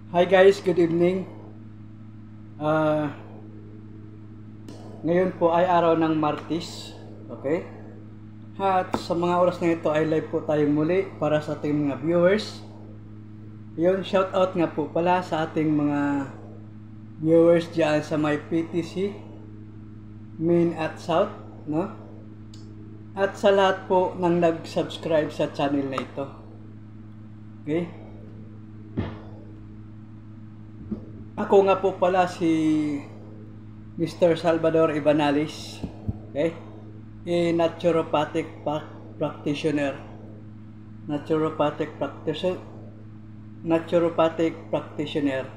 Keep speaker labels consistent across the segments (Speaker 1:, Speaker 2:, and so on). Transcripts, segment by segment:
Speaker 1: Hi guys, good evening. Ah, Ngayon po ay araw ng Martes. Okay? At sa mga oras na ito ay live po tayong muli para sa ating mga viewers. Yun, shout out nga po pala sa ating mga viewers diyan sa my PTC, Main at South, no? At sa lahat po ng nag-subscribe sa channel na ito. Okay? Ako nga po pala si Mr. Salvador Ibanales, okay? A naturopathic practitioner. Naturopathic practitioner.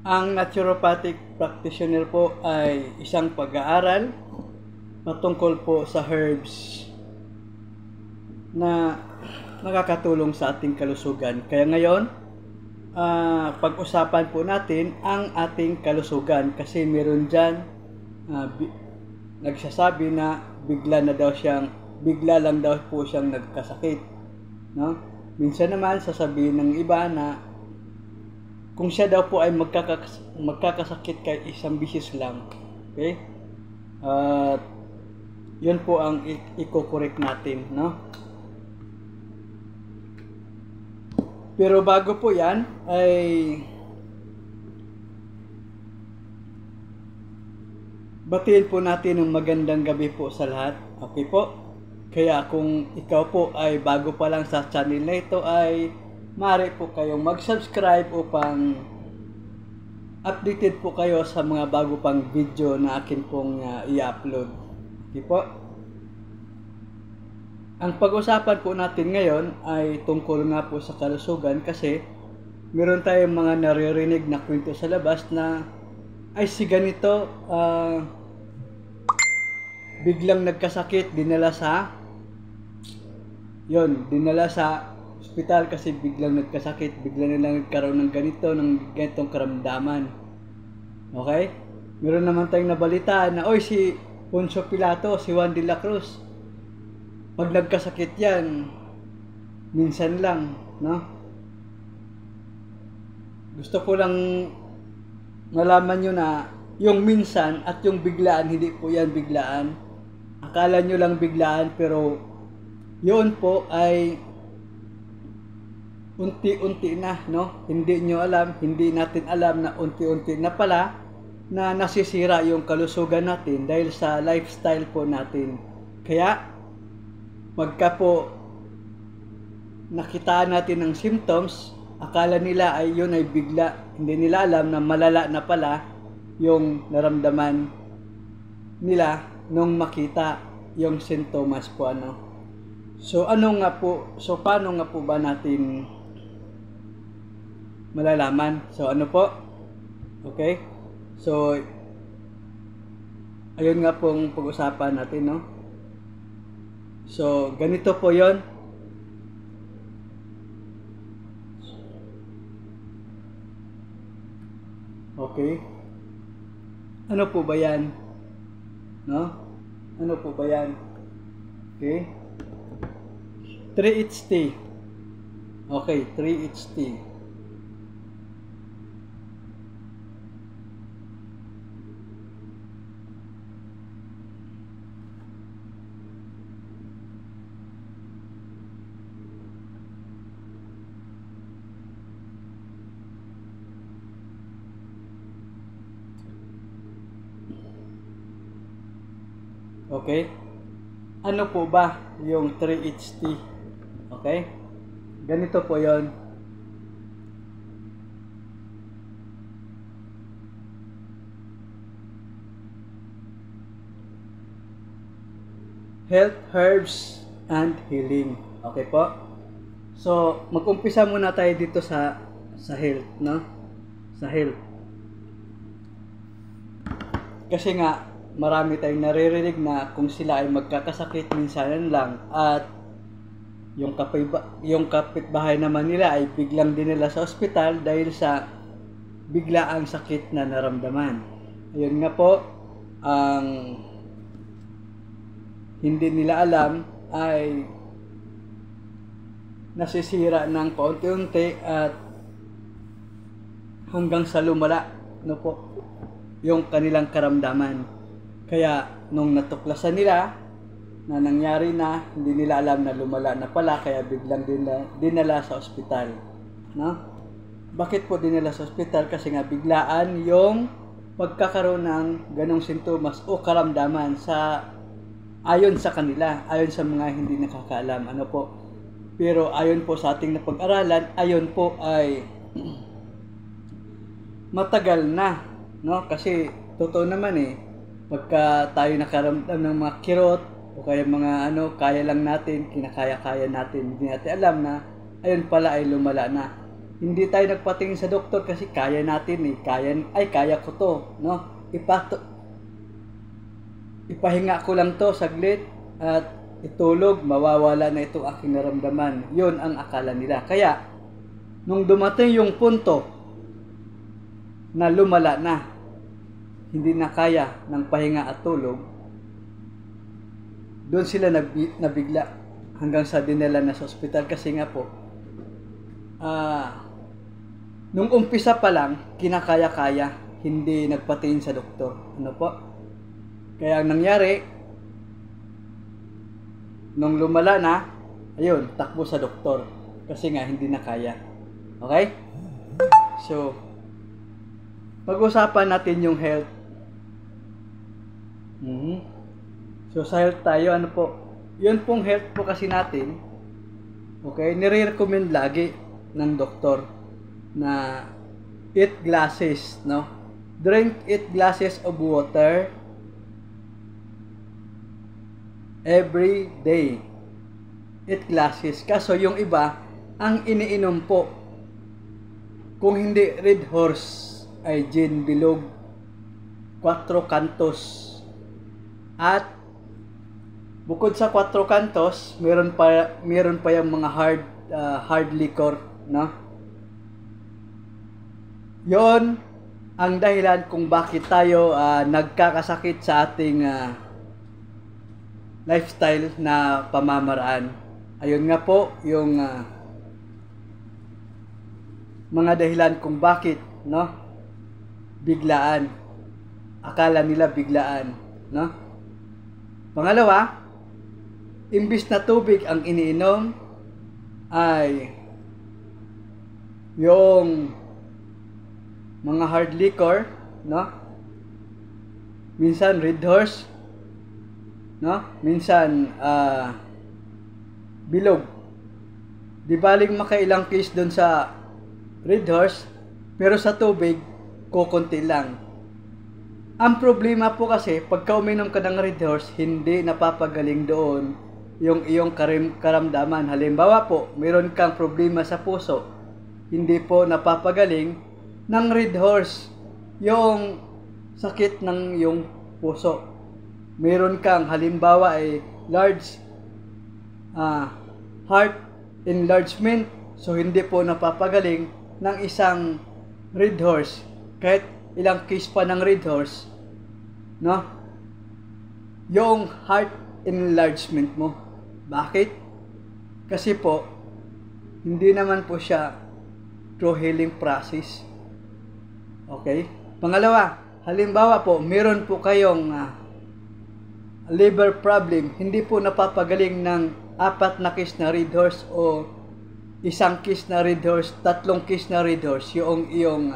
Speaker 1: Ang naturopathic practitioner po ay isang pag-aaral patungkol po sa herbs na nakakatulong sa ating kalusugan. Kaya ngayon, pag-usapan po natin ang ating kalusugan kasi meron dyan nagsasabi na bigla lang daw po siyang nagkasakit, no? Minsan naman sasabihin ng iba na kung siya daw po ay magkakasakit kahit isang bisis lang, okay? Yun po ang i-correct natin, no? Pero bago po yan, ay batiin po natin ng magandang gabi po sa lahat. Okay po? Kaya kung ikaw po ay bago pa lang sa channel na ito, ay maaari po kayong mag-subscribe upang updated po kayo sa mga bago pang video na akin pong i-upload. Okay po? Ang pag-usapan po natin ngayon ay tungkol nga po sa kalusugan kasi meron tayong mga naririnig na kwento sa labas na ay si ganito biglang nagkasakit, dinala sa ospital kasi biglang nagkasakit, biglang nilang nagkaroon ng ganitong karamdaman. Okay? Meron naman tayong nabalitaan na si Poncio Pilato, si Juan de la Cruz, pag nagkasakit yan, minsan lang, no? Gusto ko lang malaman nyo na yung minsan at yung biglaan, hindi po yan biglaan. Akala nyo lang biglaan, pero yun po ay unti-unti na, no? Hindi natin alam na unti-unti na pala na nasisira yung kalusugan natin dahil sa lifestyle po natin. Kaya, pagka po nakitaan natin ng symptoms, akala nila ay yun ay bigla. Hindi nila alam na malala na pala yung naramdaman nila nung makita yung sintomas po, ano. So paano nga po ba natin malalaman? So ano po? Okay? So ayun nga pong pag-usapan natin, no? So ganito po 'yon. Okay? Ano po ba 'yan? No? Ano po ba 'yan? Okay? 3HT. Okay, 3HT. Okay? Ano po ba yung 3HT? Okay? Ganito po 'yon. Health, herbs, and healing. Okay po? So, mag-umpisa muna tayo dito sa health, no? Sa health. Kasi nga, marami tayong naririnig na kung sila ay magkakasakit minsan lang at yung kapitbahay naman nila ay biglang dinala sa ospital dahil sa biglaang sakit na naramdaman. Ayun nga po, ang hindi nila alam ay nasisira ng paunti-unti at hanggang sa lumala, no po, yung kanilang karamdaman. Kaya nung natuklasan nila na nangyari na, hindi nila alam na lumala na pala, kaya biglang dinala sa ospital, no? Bakit po dinala sa ospital? Kasi nga biglaan yung pagkakaroon ng ganong sintomas o karamdaman ayon sa kanila, ayon sa mga hindi nakakaalam, ano po. Pero ayon po sa ating napag-aralan, ayon po ay matagal na, no? Kasi totoo naman pagka tayo nakaramdam ng mga kirot o kaya mga kaya lang natin, kinakaya-kaya natin, hindi natin alam na ayun pala ay lumala na. Hindi tayo nagpatingin sa doktor kasi kaya natin kaya ko to, no? Ipahinga ko lang to saglit at itulog, mawawala na itong aking naramdaman. Yun ang akala nila. Kaya nung dumating yung punto na lumala na, hindi na kaya ng pahinga at tulog, doon sila nabigla hanggang sa dinala na sa ospital. Kasi nga po, nung umpisa pa lang, kinakaya-kaya, hindi nagpatingin sa doktor. Ano po? Kaya ang nangyari, nung lumala na, ayun, takbo sa doktor. Kasi nga, hindi na kaya. Okay? So, pag-usapan natin yung health. So, sa health tayo, ano po? Yun pong health po kasi natin, okay, nire-recommend lagi ng doktor na eat glasses, no? Drink 8 glasses of water every day. 8 glasses. Kaso yung iba, ang iniinom po, kung hindi Red Horse, ay gin bilog, 4 cantos. At bukod sa 4 cantos, meron pa yung mga hard liquor, no? Yon ang dahilan kung bakit tayo nagkakasakit sa ating lifestyle na pamamaraan. Ayun nga po yung mga dahilan kung bakit, no? Biglaan. Akala nila biglaan, no? Pangalawa, imbis na tubig ang iniinom ay yung mga hard liquor, no? Minsan Red Horse, no? Minsan bilog. Di baling makailang case doon sa Red Horse, pero sa tubig kukunti lang. Ang problema po kasi pagka uminom ka ng Red Horse, hindi napapagaling doon yung iyong karamdaman. Halimbawa po, meron kang problema sa puso, hindi po napapagaling ng Red Horse yung sakit ng iyong puso. Meron kang halimbawa ay large heart enlargement, so hindi po napapagaling ng isang Red Horse kahit ilang case pa ng Red Horse, no? Yung heart enlargement mo. Bakit? Kasi po hindi naman po siya through healing process. Okay? Pangalawa, halimbawa po, meron po kayong liver problem, hindi po napapagaling ng 4 na case na Red Horse o 1 case na Red Horse, 3 case na Red Horse, yung iyong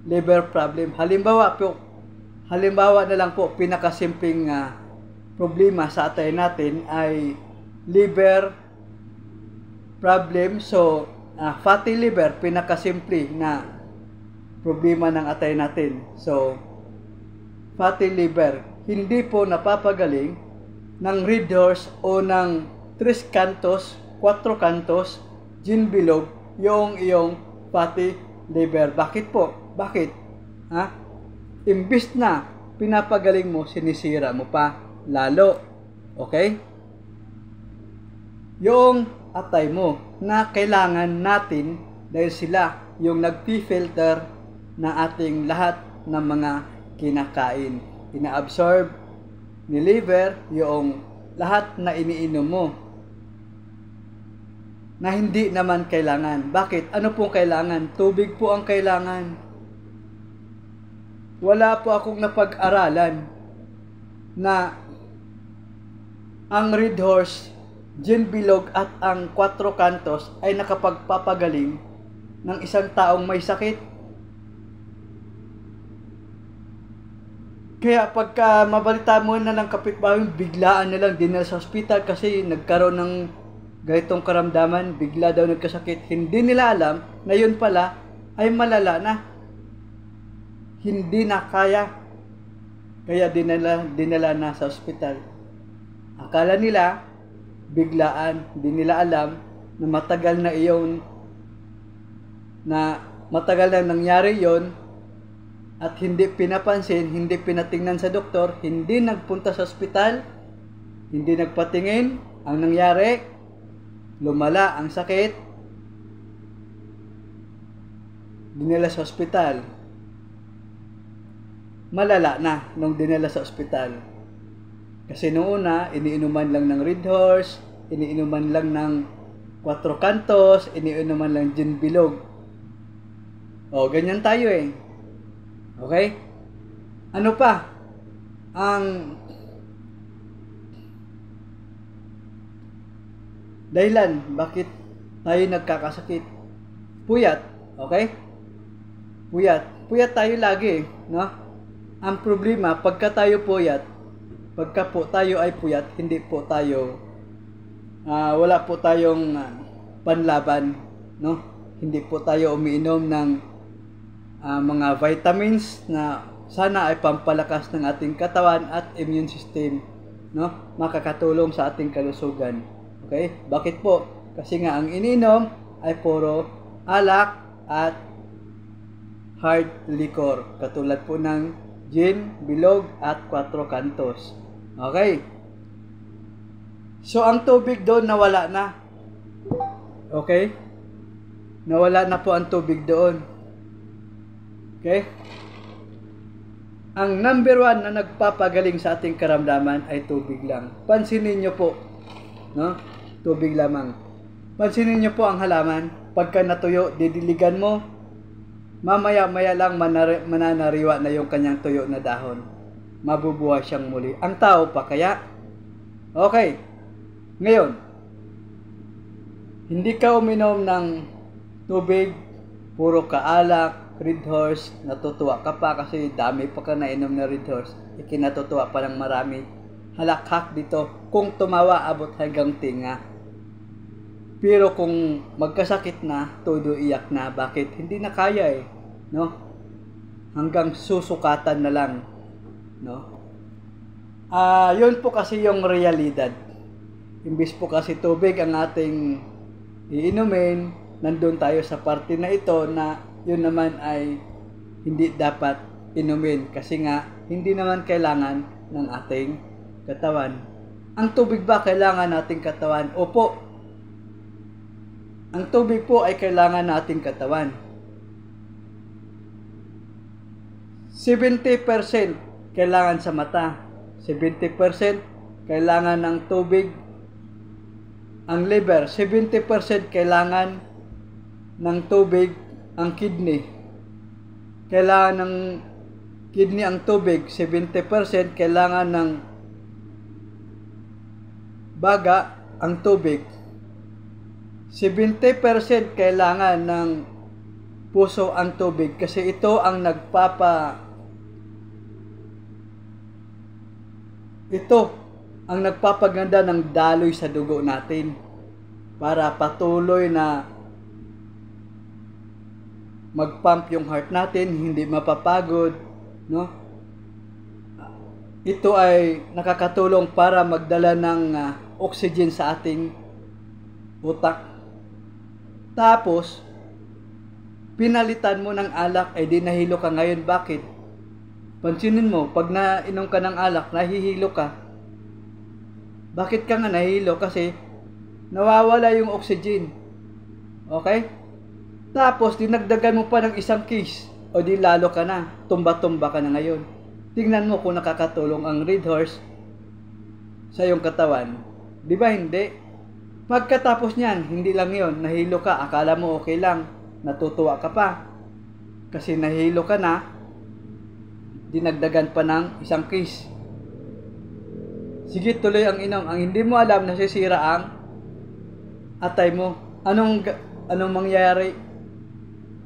Speaker 1: liver problem. Halimbawa na lang po, pinakasimpleng problema sa atay natin ay liver problem. So, fatty liver, pinakasimple na problema ng atay natin. So, fatty liver, hindi po napapagaling ng Red Horse o ng 3 cantos, 4 cantos, gin bilog, yung iyong fatty liver. Bakit po? Bakit? Imbis na pinapagaling mo, sinisira mo pa lalo. Okay? Yung atay mo na kailangan natin dahil sila yung nagpi-filter na ating lahat ng mga kinakain. Ina-absorb ni liver yung lahat na iniinom mo na hindi naman kailangan. Bakit? Ano pong kailangan? Tubig po ang kailangan. wala po akong napag-aralan na ang Red Horse, Gin Bilog at ang Quatro Cantos ay nakapagpapagaling ng isang taong may sakit. Kaya pagka mabalita mo na ng kapitbahay, biglaan na lang dinala sa ospital kasi nagkaroon ng ganitong karamdaman, bigla daw nagkasakit. Hindi nila alam na yun pala ay malala na. Hindi na kaya. Kaya dinala na sa ospital. Akala nila, biglaan, hindi nila alam na matagal na nangyari yon at hindi pinapansin, hindi pinatingnan sa doktor, hindi nagpunta sa ospital, hindi nagpatingin. Ang nangyari, lumala ang sakit, dinala sa ospital. Malala na nung dinala sa ospital. Kasi noong una, iniinuman lang ng Red Horse, iniinuman lang ng Quatro Cantos, iniinuman lang Gin Bilog. O, ganyan tayo eh. Okay? Ano pa? Ang dahilan bakit tayo nagkakasakit? Puyat. Okay? Puyat. Puyat tayo lagi, no? Ang problema, pagka tayo puyat, pagka po tayo ay puyat, hindi po tayo, wala po tayong panlaban, no? Hindi po tayo umiinom ng mga vitamins na sana ay pampalakas ng ating katawan at immune system, no? Makakatulong sa ating kalusugan. Okay? Bakit po? Kasi nga ang ininom ay puro alak at hard liquor, katulad po ng Gin, Bilog at Quatro Cantos. Okay? So ang tubig doon nawala na. Okay? Nawala na po ang tubig doon. Okay? Ang number 1 na nagpapagaling sa ating karamdaman ay tubig lang. Pansinin nyo po, no? Tubig lamang. Pansinin nyo po ang halaman. Pagka natuyo, didiligan mo, mamaya-maya lang mananariwa na yung kanyang tuyo na dahon. Mabubuhay siyang muli. Ang tao pa kaya? Okay. Ngayon, hindi ka uminom ng tubig, puro kaalak, Red Horse, natutuwa ka pa kasi dami pa ka nainom na Red Horse. Ikinatutuwa pa ng marami. Halakhak dito. Kung tumawa, abot hanggang tinga. Pero kung magkasakit na, todo iyak na. Bakit? Hindi na kaya eh. No? Hanggang susukatan na lang. No? Yun po kasi yung realidad. Imbis po kasi tubig ang ating iinumin, nandun tayo sa parte na ito na yun naman ay hindi dapat inumin kasi nga hindi naman kailangan ng ating katawan. Ang tubig ba kailangan nating katawan? Opo. Ang tubig po ay kailangan nating katawan. 70% kailangan sa mata. 70% kailangan ng tubig ang liver. 70% kailangan ng tubig ang kidney. Kailangan ng kidney ang tubig. 70% kailangan ng baga ang tubig. 70% kailangan ng puso ang tubig kasi ito ang nagpapaganda ng daloy sa dugo natin para patuloy na mag-pump yung heart natin, hindi mapapagod, no? Ito ay nakakatulong para magdala ng oxygen sa ating utak. Tapos, pinalitan mo ng alak, ay di nahilo ka ngayon. Bakit? Pansinin mo, pag nainom ka ng alak, nahihilo ka. Bakit ka nga nahihilo? Kasi nawawala yung oxygen. Okay? Tapos, dinagdagan mo pa ng isang case. O di lalo ka na. Tumba-tumba ka na ngayon. Tingnan mo kung nakakatulong ang Red Horse sa iyong katawan. Di ba hindi? Pagkatapos niyan, hindi lang yon, nahilo ka. Akala mo okay lang. Natutuwa ka pa. Kasi nahilo ka na. dinagdagan pa ng isang case. Sige, tuloy ang inom. Ang hindi mo alam, nasisira ang atay mo. Anong mangyayari?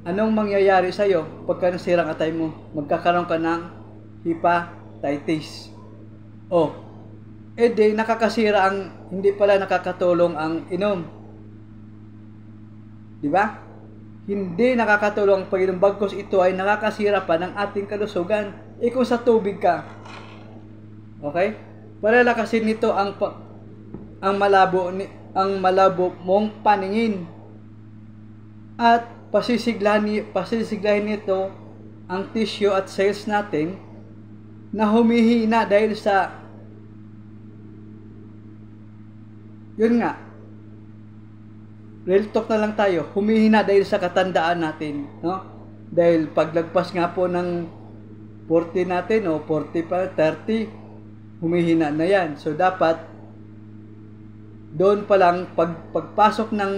Speaker 1: Anong mangyayari sa iyo pagka nasira ang atay mo? Magkakaroon ka ng hepatitis. Di nakakasira ang, hindi pala nakakatulong ang inom. Di ba? Hindi nakakatulong ang pag-inom, bagkus ito ay nakakasira pa ng ating kalusugan. Kung sa tubig ka. Okay? Palalakasin nito ang malabo mong paningin. At pasisiglahin nito ang tissue at cells natin na humihina dahil sa yun nga, real talk na lang tayo, humihina dahil sa katandaan natin, no? Dahil paglagpas nga po ng 40 natin o 40 pa, 30, humihina na yan. So dapat doon pa lang pagpasok ng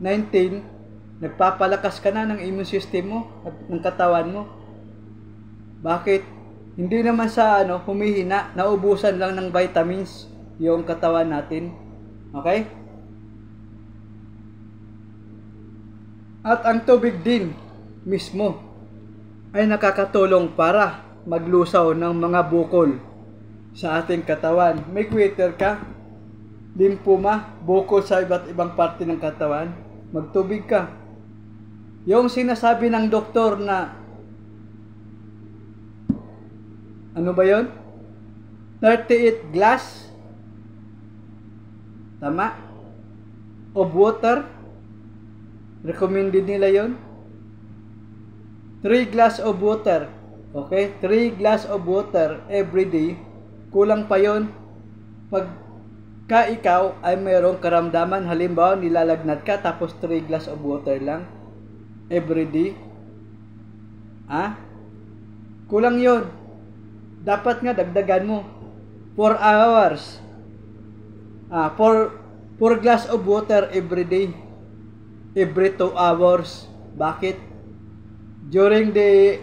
Speaker 1: 19, nagpapalakas ka na ng immune system mo at ng katawan mo. Bakit? Hindi naman sa humihina, naubusan lang ng vitamins yung katawan natin. Okay? At ang tubig din mismo ay nakakatulong para maglusaw ng mga bukol sa ating katawan. May quitter ka, lymphoma, bukol sa iba't ibang parte ng katawan, magtubig ka. Yung sinasabi ng doktor na ano ba yon? 38 glass tama of water, recommended nila yon. 3 glass of water, okay, 3 glass of water every day. Kulang pa yon pagka ikaw ay mayroong karamdaman, halimbawa nilalagnat ka tapos 3 glass of water lang every day. Kulang yon. Dapat nga dagdagan mo 4 hours. 4 glass of water every day, every 2 hours. Bakit? During the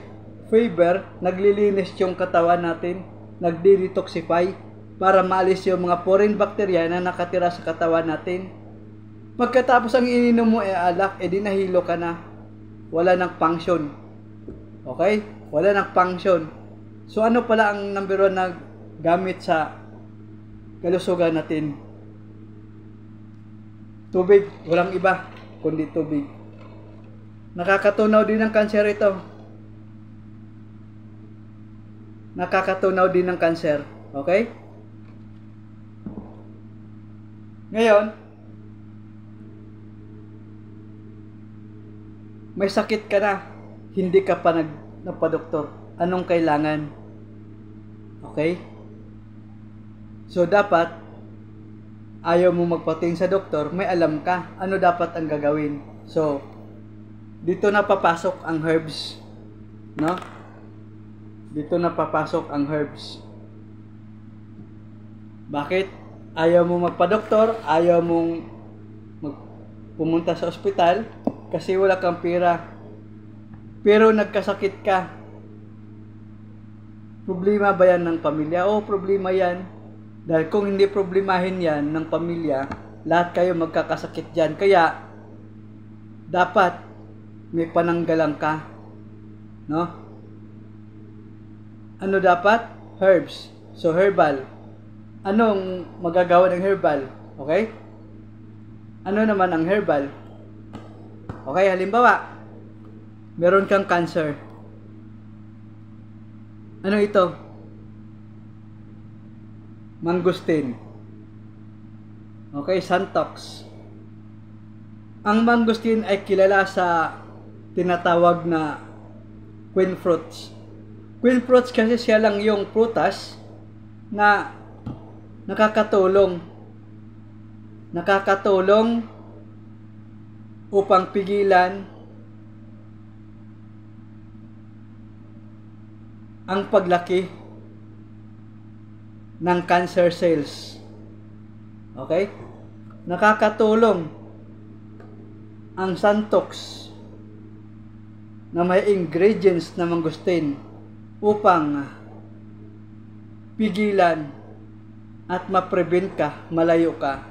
Speaker 1: fever, naglilinis yung katawan natin, nagdi-detoxify para maalis yung mga foreign bacteria na nakatira sa katawan natin. Pagkatapos ang ininom mo alak, di nahilo ka na. Wala nang function. Okay? Wala nang function. So ano pala ang number 1 na gamit sa kalusugan natin? Tubig, walang iba kundi tubig. Nakakatunaw din ng kanser ito. Nakakatunaw din ng kanser. Okay? Ngayon, may sakit ka na, hindi ka pa nagpa-doktor. Anong kailangan? Okay? So dapat ayaw mo magpatingin sa doktor, may alam ka ano dapat ang gagawin. So, dito na papasok ang herbs. No? Dito na papasok ang herbs. Bakit? Ayaw mo magpa-doktor, ayaw mong pumunta sa ospital kasi wala kang pera. Pero nagkasakit ka. Problema ba yan ng pamilya? Problema yan. Dahil kung hindi problemahin yan ng pamilya, lahat kayo magkakasakit dyan. Kaya, dapat may pananggalang ka. No? Ano dapat? Herbs. So, herbal. Anong magagawa ng herbal? Okay? Ano naman ang herbal? Okay, halimbawa, meron kang cancer. Ano ito? Mangustin. Okay, Santox. Ang mangustin ay kilala sa tinatawag na queen fruits. Queen fruits kasi siya lang yung prutas na nakakatulong upang pigilan ang paglaki ng cancer cells. Okay? Nakakatulong ang Santox na may ingredients na mangustin upang pigilan at ma-prevent ka, malayo ka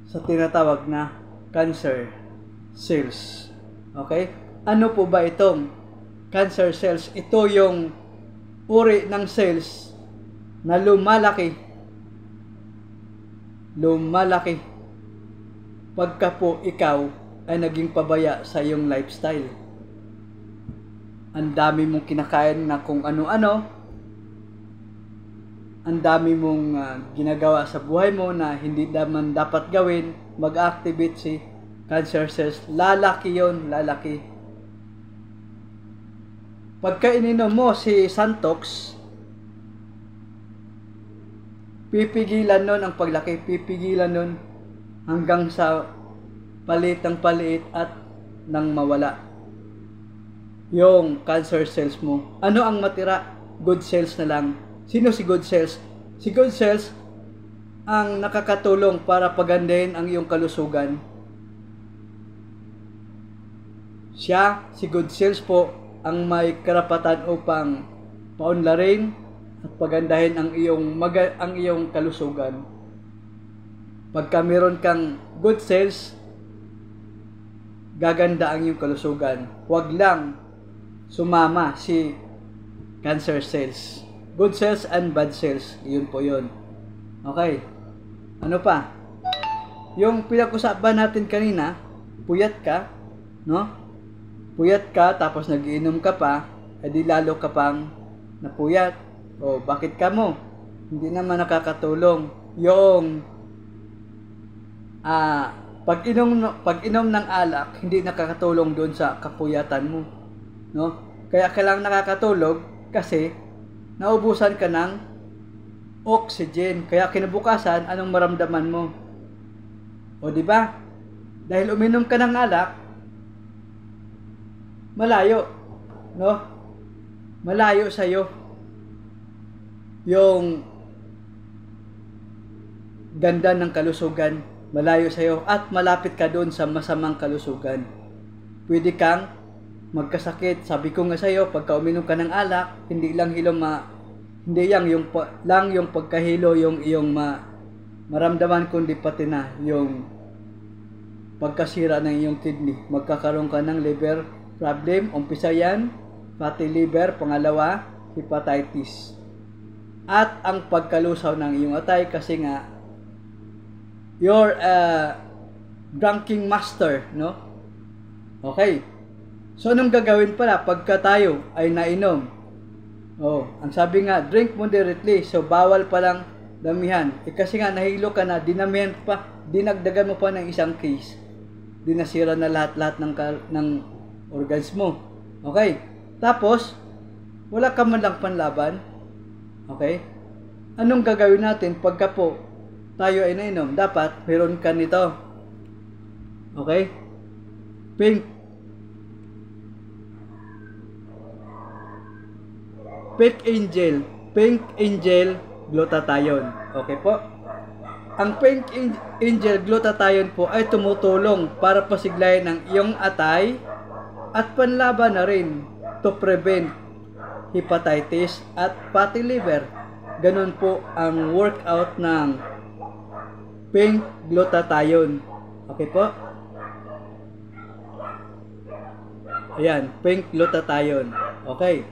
Speaker 1: sa tinatawag na cancer cells. Okay? Ano po ba itong cancer cells? Ito yung uri ng cells na lumalaki pagka po ikaw ay naging pabaya sa iyong lifestyle. Ang dami mong kinakain na kung ano-ano, ang dami mong ginagawa sa buhay mo na hindi naman dapat gawin, mag-activate si cancer cells. Lalaki yon, lalaki. Pagka ininom mo si Santox, pipigilan nun ang paglaki, pipigilan nun hanggang sa paliit at nang mawala yung cancer cells mo. Ano ang matira? Good cells na lang. Sino si good cells? Si good cells ang nakakatulong para pagandahin ang iyong kalusugan. Si good cells po ang may karapatan upang paunlarin at pagandahin ang iyong kalusugan. Pagka meron kang good cells, gaganda ang iyong kalusugan. Huwag lang sumama si cancer cells. Good cells and bad cells, yun po yun. Okay. Ano pa? Yung pinag-usapan natin kanina, puyat ka, no? Puyat ka, tapos nagiinom ka pa, edi lalo ka pang napuyat. O, bakit ka mo? Hindi naman nakakatulong. Yung pag-inom ng alak, hindi nakakatulong doon sa kapuyatan mo. No? Kaya kailangan nakakatulog kasi naubusan ka ng oxygen. Kaya kinabukasan, anong maramdaman mo? O, di ba? Dahil uminom ka ng alak, malayo, no? Malayo sa'yo yung ganda ng kalusugan. Malayo sa'yo at malapit ka doon sa masamang kalusugan. Pwede kang magkasakit. Sabi ko nga sa'yo, pagka uminom ka ng alak, hindi lang yung pagkahilo yung iyong maramdaman, kundi pati na yung pagkasira ng iyong kidney. Magkakaroon ka ng liver problem. Umpisa yan, fatty liver. Pangalawa, hepatitis. At ang pagkalusaw ng iyong atay kasi nga you're a drinking master, no? Okay. So, anong gagawin pala pagka tayo ay nainom? Ang sabi nga, drink moderately. So, bawal palang damihan. Kasi nga, nahilo ka na, dinamihan pa, dinagdagan mo pa ng isang case. Dinasira na lahat-lahat ng organs mo. Okay. Tapos, wala ka man lang panlaban. Okay? Anong gagawin natin pagka po tayo ay nainom? Dapat meron ka nito. Okay? Pink Angel glutathione. Okay po? Ang Pink Angel glutathione po ay tumutulong para pasiglayin ang iyong atay at panlaban na rin to prevent hepatitis at fatty liver. Ganun po ang workout ng Pink glutathione. Okay po? Ayan, Pink glutathione. Okay.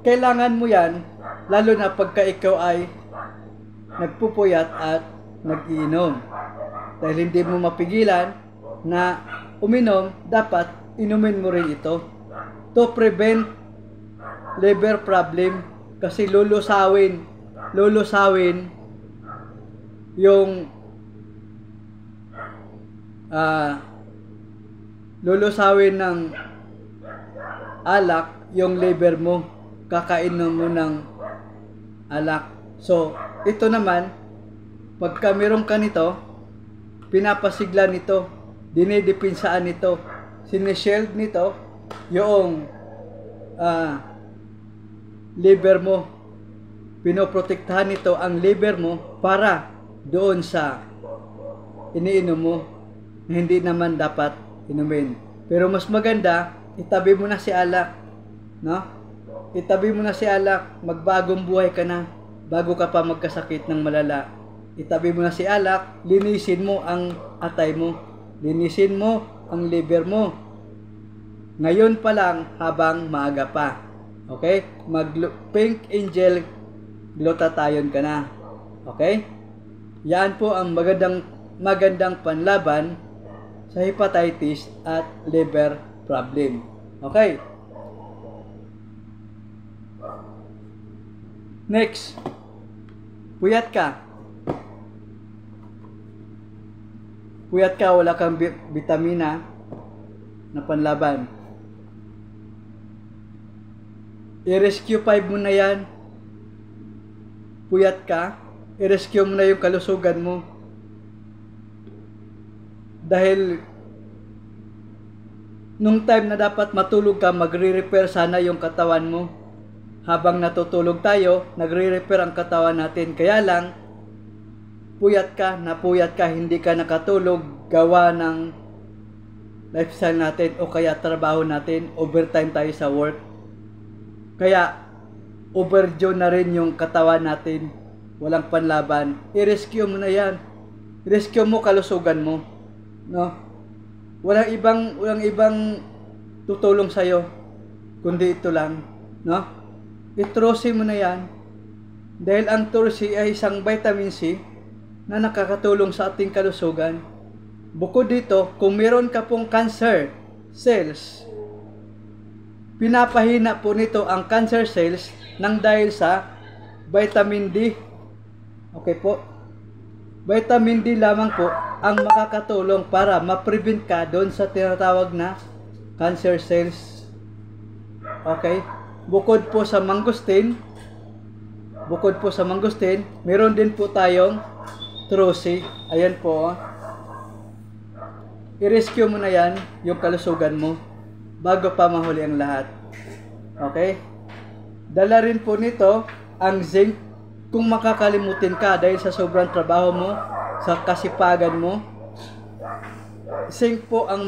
Speaker 1: Kailangan mo yan, lalo na pagka ikaw ay nagpupuyat at nag-iinom. Dahil hindi mo mapigilan na uminom, dapat inumin mo rin ito to prevent liver problem. Kasi lulusawin yung lulusawin ng alak yung liver mo. Kakainom mo ng alak. So, ito naman, pagka meron ka nito, pinapasigla nito, dinidepinsaan nito, sinishield nito yung liver mo. Pinoprotektahan nito ang liver mo para doon sa iniinom mo na hindi naman dapat inumin. Pero mas maganda itabi mo na si alak, no? Itabi mo na si alak, magbagong buhay ka na bago ka pa magkasakit ng malala. Itabi mo na si alak, linisin mo ang atay mo, linisin mo ang liver mo. Ngayon pa lang habang maaga pa. Okay? Pink Angel glutathione ka na. Okay? Yan po ang magandang panlaban sa hepatitis at liver problem. Okay? Next. Puyat ka. Puyat ka, wala kang vitamina na panlaban. I-rescue 5 mo na yan. Puyat ka, i-rescue mo na yung kalusugan mo. Dahil nung time na dapat matulog ka, magre-repair sana yung katawan mo. Habang natutulog tayo, nagre-repair ang katawan natin. Kaya lang, puyat ka, hindi ka nakatulog, gawa ng lifestyle natin o kaya trabaho natin, overtime tayo sa work. Kaya, overdue na rin yung katawan natin. Walang panlaban. I-rescue mo na yan. I-rescue mo kalusugan mo. No? Walang ibang tutulong sa'yo. Kundi ito lang. No? I-Tro-C mo na yan. Dahil ang Tro-C ay isang vitamin C na nakakatulong sa ating kalusugan. Bukod dito, kung meron ka pong cancer cells, pinapahina po nito ang cancer cells nang dahil sa vitamin D. Okay po? Vitamin D lamang po ang makakatulong para ma-prevent ka doon sa tinatawag na cancer cells. Okay? Bukod po sa mangosteen, meron din po tayong Tro-C. Ayan po. I-rescue mo na yan, yung kalusugan mo, bago pa mahuli ang lahat. Okay? Dala rin po nito ang zinc kung makakalimutin ka dahil sa sobrang trabaho mo, sa kasipagan mo. Zinc po ang